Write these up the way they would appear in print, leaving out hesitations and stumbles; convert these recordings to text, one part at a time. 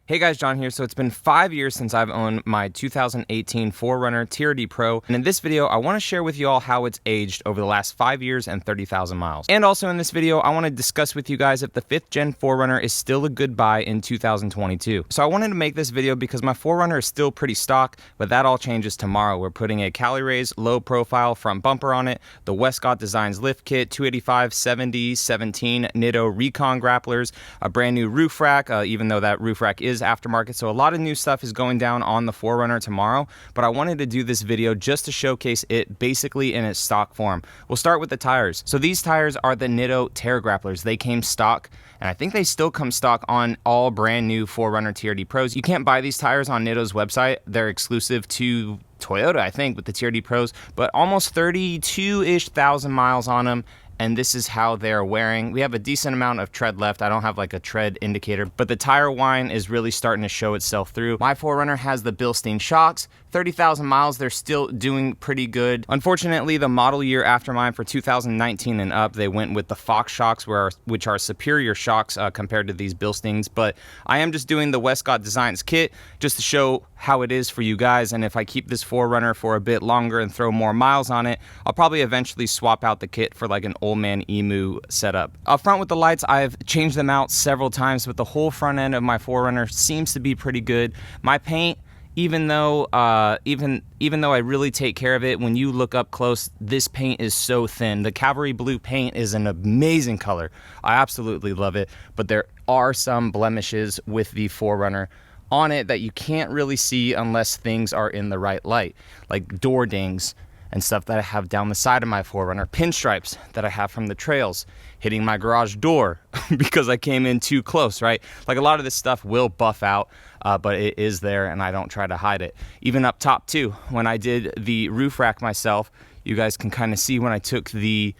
Hey guys, John here. So it's been 5 years since I've owned my 2018 4Runner TRD Pro, and in this video I want to share with you all how it's aged over the last 5 years and 30,000 miles. And also in this video I want to discuss with you guys if the 5th gen 4Runner is still a good buy in 2022. So I wanted to make this video because my 4Runner is still pretty stock, but that all changes tomorrow. We're putting a Cali raised low profile front bumper on it, the Westcott Designs lift kit, 285 70 17 Nitto Recon grapplers, a brand new roof rack, even though that roof rack is aftermarket, so a lot of new stuff is going down on the 4Runner tomorrow, but I wanted to do this video just to showcase it basically in its stock form. We'll start with the tires. So these tires are the Nitto Terra grapplers. They came stock, and I think they still come stock on all brand new 4Runner TRD Pros. You can't buy these tires on Nitto's website. They're exclusive to Toyota, I think, with the TRD Pros, but almost 32-ish thousand miles on them. And this is how they're wearing. We have a decent amount of tread left. I don't have like a tread indicator, but the tire whine is really starting to show itself through. My 4Runner has the Bilstein shocks. 30,000 miles, they're still doing pretty good. Unfortunately, the model year after mine for 2019 and up, they went with the Fox shocks, which are superior shocks compared to these Bilsteins. But I am just doing the Westcott Designs kit just to show how it is for you guys. And if I keep this 4Runner for a bit longer and throw more miles on it, I'll probably eventually swap out the kit for like an old man emu setup. Up front with the lights, I've changed them out several times, but the whole front end of my 4Runner seems to be pretty good. My paint, even though I really take care of it, when you look up close, this paint is so thin. The Cavalry Blue paint is an amazing color. I absolutely love it, but there are some blemishes with the 4Runner on it that you can't really see unless things are in the right light, like door dings and stuff that I have down the side of my 4Runner, pinstripes that I have from the trails, hitting my garage door because I came in too close, right? Like a lot of this stuff will buff out, but it is there and I don't try to hide it. Even up top too, when I did the roof rack myself, you guys can kind of see when I took the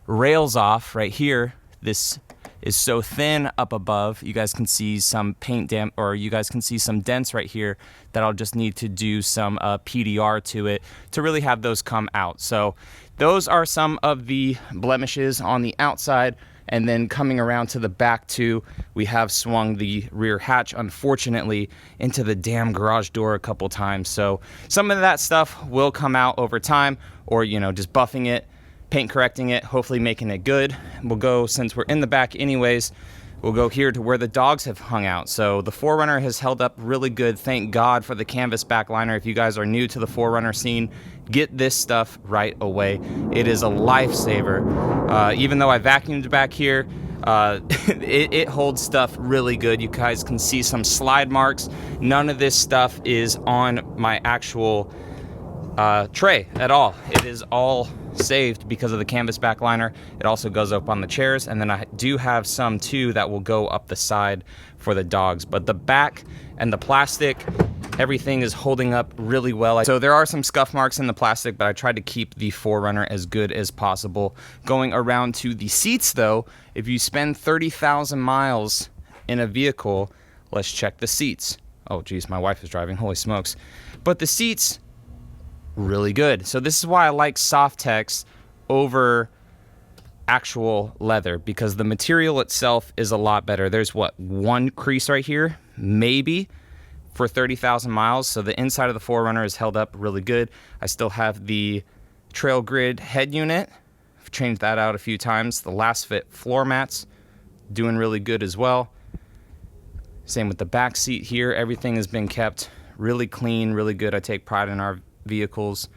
rails off right here, this is so thin up above, you guys can see some paint damp, or you guys can see some dents right here that I'll just need to do some PDR to it to really have those come out. So those are some of the blemishes on the outside. And then coming around to the back too, we have swung the rear hatch, unfortunately, into the damn garage door a couple times. So some of that stuff will come out over time, or, you know, just buffing it, paint correcting it, hopefully making it good. We'll go, since we're in the back anyways, we'll go here to where the dogs have hung out. So the 4Runner has held up really good. Thank God for the canvas backliner. If you guys are new to the 4Runner scene, get this stuff right away. It is a lifesaver. Even though I vacuumed back here, it holds stuff really good. You guys can see some slide marks. None of this stuff is on my actual tray at all. It is all saved because of the canvas backliner. It also goes up on the chairs, and then I do have some too that will go up the side for the dogs. But the back and the plastic, everything is holding up really well. So there are some scuff marks in the plastic, but I tried to keep the 4Runner as good as possible. Going around to the seats though, if you spend 30,000 miles in a vehicle, let's check the seats. Oh geez, my wife is driving, holy smokes. But the seats, really good. So this is why I like Softex over actual leather, because the material itself is a lot better. There's what, one crease right here, maybe, for 30,000 miles. So the inside of the 4Runner is held up really good. I still have the Trail Grid head unit. I've changed that out a few times. The Last Fit floor mats, doing really good as well. Same with the back seat here. Everything has been kept really clean, really good. I take pride in our vehicles.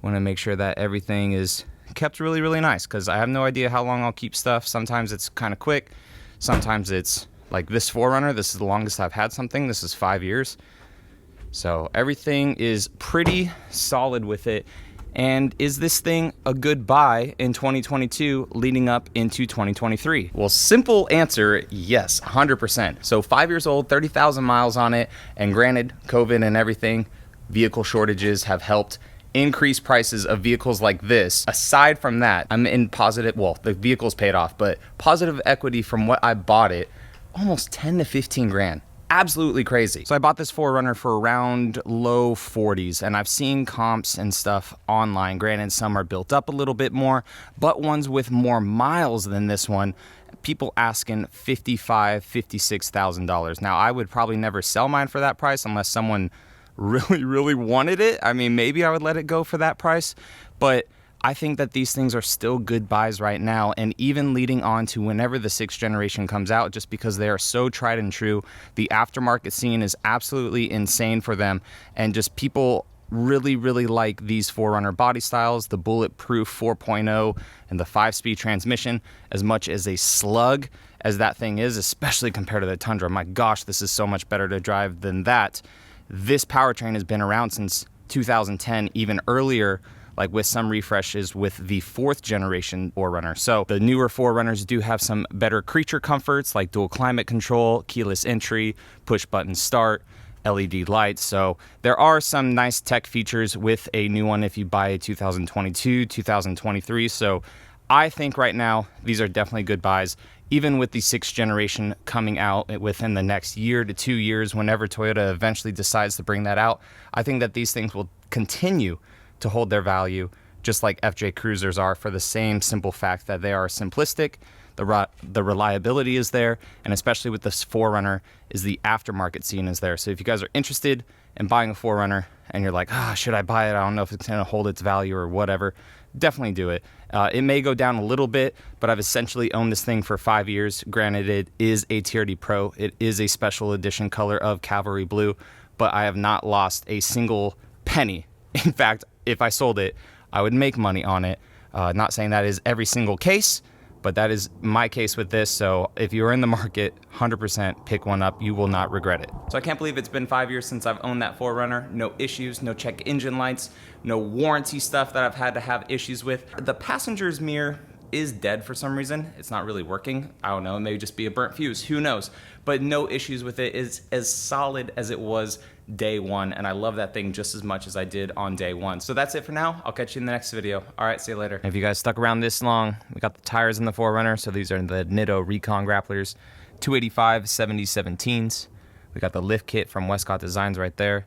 Want to make sure that everything is kept really, really nice, because I have no idea how long I'll keep stuff. Sometimes it's kind of quick. Sometimes it's like this 4Runner. This is the longest I've had something. This is 5 years. So everything is pretty solid with it. And is this thing a good buy in 2022 leading up into 2023? Well, simple answer, yes, 100%. So 5 years old, 30,000 miles on it. And granted, COVID and everything, vehicle shortages have helped increase prices of vehicles like this. Aside from that, I'm in positive, well, the vehicle's paid off, but positive equity from what I bought it, almost 10 to 15 grand. Absolutely crazy. So I bought this 4Runner for around low 40s, and I've seen comps and stuff online. Granted, some are built up a little bit more, but ones with more miles than this one people asking $55,000, $56,000. Now, I would probably never sell mine for that price unless someone really wanted it. I mean, maybe I would let it go for that price, but I think that these things are still good buys right now, and even leading on to whenever the 6th generation comes out, just because they are so tried and true. The aftermarket scene is absolutely insane for them, and just people really like these 4Runner body styles, the bulletproof 4.0 and the 5-speed transmission. As much as a slug as that thing is, especially compared to the Tundra, my gosh, this is so much better to drive than that. This powertrain has been around since 2010, even earlier, like with some refreshes with the 4th generation 4Runner. So the newer 4Runners do have some better creature comforts like dual climate control, keyless entry, push button start, LED lights. So there are some nice tech features with a new one if you buy a 2022, 2023. So I think right now these are definitely good buys, even with the 6th generation coming out within the next year to 2 years, whenever Toyota eventually decides to bring that out. I think that these things will continue to hold their value, just like FJ Cruisers are, for the same simple fact that they are simplistic, the reliability is there, and especially with this 4Runner, is the aftermarket scene is there. So if you guys are interested in buying a 4Runner and you're like, should I buy it? I don't know if it's going to hold its value or whatever. Definitely do it. It may go down a little bit, but I've essentially owned this thing for 5 years. Granted, it is a TRD Pro. It is a special edition color of Cavalry Blue, but I have not lost a single penny. In fact, if I sold it, I would make money on it. Not saying that is every single case, but that is my case with this. So if you're in the market, 100% pick one up. You will not regret it. So I can't believe it's been 5 years since I've owned that 4Runner. No issues, no check engine lights, no warranty stuff that I've had to have issues with. The passenger's mirror is dead for some reason. It's not really working. I don't know, it may just be a burnt fuse, who knows? But no issues with it. Is as solid as it was day one, and I love that thing just as much as I did on day one. So that's it for now. I'll catch you in the next video. All right, see you later. If you guys stuck around this long, we got the tires in the 4Runner. So these are the Nitto Recon Grapplers, 285 7017s. We got the lift kit from Westcott Designs right there.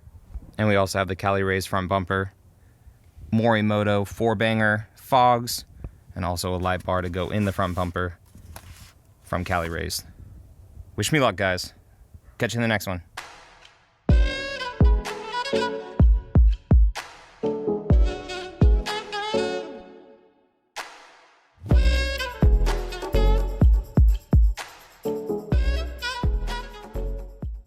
And we also have the Cali Rays front bumper, Morimoto 4-banger fogs, and also a light bar to go in the front bumper from Cali Rays. Wish me luck, guys. Catch you in the next one.